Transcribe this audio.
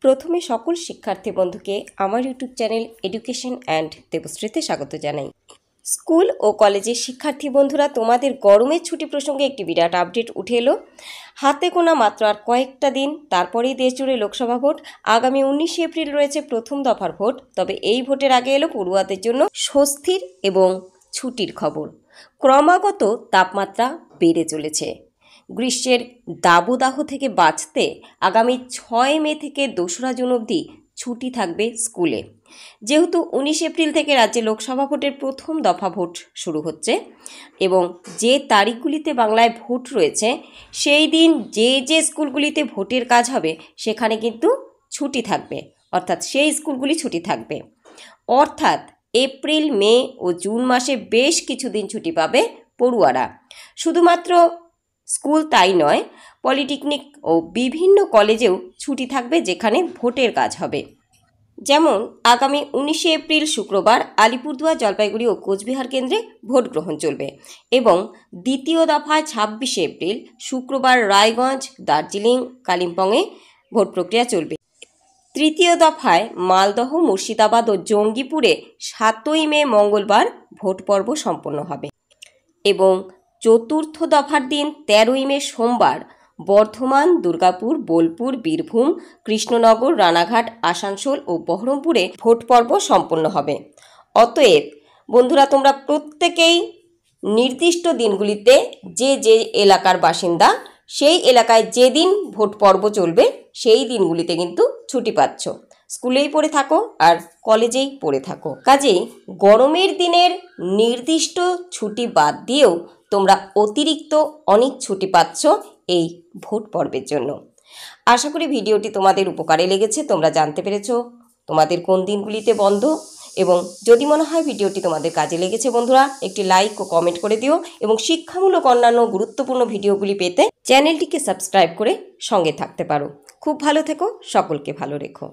প্রথমে সকল শিক্ষার্থী বন্ধুকে আমার ইউটিউব চ্যানেল এডুকেশন অ্যান্ড দেবশ্রীতে স্বাগত জানাই। স্কুল ও কলেজের শিক্ষার্থী বন্ধুরা, তোমাদের গরমের ছুটি প্রসঙ্গে একটি বিরাট আপডেট উঠে এলো। হাতে গোনা মাত্র আর কয়েকটা দিন, তারপরেই দেশজুড়ে লোকসভা ভোট। আগামী 19 এপ্রিল রয়েছে প্রথম দফার ভোট। তবে এই ভোটের আগে এলো পড়ুয়াদের জন্য স্বস্তির এবং ছুটির খবর। ক্রমাগত তাপমাত্রা বেড়ে চলেছে। গ্রীষ্মের দাবদাহ থেকে বাঁচতে আগামী 6 মে থেকে 2রা জুন অবধি ছুটি থাকবে স্কুলে। যেহেতু 19 এপ্রিল থেকে রাজ্যে লোকসভা ভোটের প্রথম দফা ভোট শুরু হচ্ছে এবং যে তারিখগুলিতে বাংলায় ভোট রয়েছে সেই দিন যে স্কুলগুলিতে ভোটের কাজ হবে সেখানে কিন্তু ছুটি থাকবে, অর্থাৎ সেই স্কুলগুলি ছুটি থাকবে। অর্থাৎ এপ্রিল, মে ও জুন মাসে বেশ কিছুদিন ছুটি পাবে পড়ুয়ারা। শুধুমাত্র স্কুল তাই নয়, পলিটেকনিক ও বিভিন্ন কলেজেও ছুটি থাকবে যেখানে ভোটের কাজ হবে। যেমন আগামী 19 এপ্রিল শুক্রবার আলিপুরদুয়ার, জলপাইগুড়ি ও কোচবিহার কেন্দ্রে ভোট গ্রহণ চলবে এবং দ্বিতীয় দফায় 26 এপ্রিল শুক্রবার রায়গঞ্জ, দার্জিলিং, কালিম্পংয়ে ভোট প্রক্রিয়া চলবে। তৃতীয় দফায় মালদহ, মুর্শিদাবাদ ও জঙ্গিপুরে 7ই মে মঙ্গলবার ভোট পর্ব সম্পন্ন হবে এবং চতুর্থ দফার দিন 13ই মে সোমবার বর্ধমান, দুর্গাপুর, বোলপুর, বীরভূম, কৃষ্ণনগর, রানাঘাট, আসানসোল ও বহরমপুরে ভোট পর্ব সম্পন্ন হবে। অতএব বন্ধুরা, তোমরা প্রত্যেকেই নির্দিষ্ট দিনগুলিতে যে এলাকার বাসিন্দা সেই এলাকায় যেদিন ভোট পর্ব চলবে সেই দিনগুলিতে কিন্তু ছুটি পাচ্ছ। স্কুলেই পড়ে থাকো আর কলেজেই পড়ে থাকো। কাজেই গরমের দিনের নির্দিষ্ট ছুটি বাদ দিয়েও তোমরা অতিরিক্ত অনেক ছুটি পাচ্ছ এই ভোট পর্বের জন্য। আশা করি ভিডিওটি তোমাদের উপকারে লেগেছে, তোমরা জানতে পেরেছো তোমাদের কোন দিনগুলিতে বন্ধ। এবং যদি মনে হয় ভিডিওটি তোমাদের কাজে লেগেছে বন্ধুরা, একটি লাইক ও কমেন্ট করে দিও এবং শিক্ষামূলক অন্যান্য গুরুত্বপূর্ণ ভিডিওগুলি পেতে চ্যানেলটিকে সাবস্ক্রাইব করে সঙ্গে থাকতে পারো। খুব ভালো থেকো, সকলকে ভালো রেখো।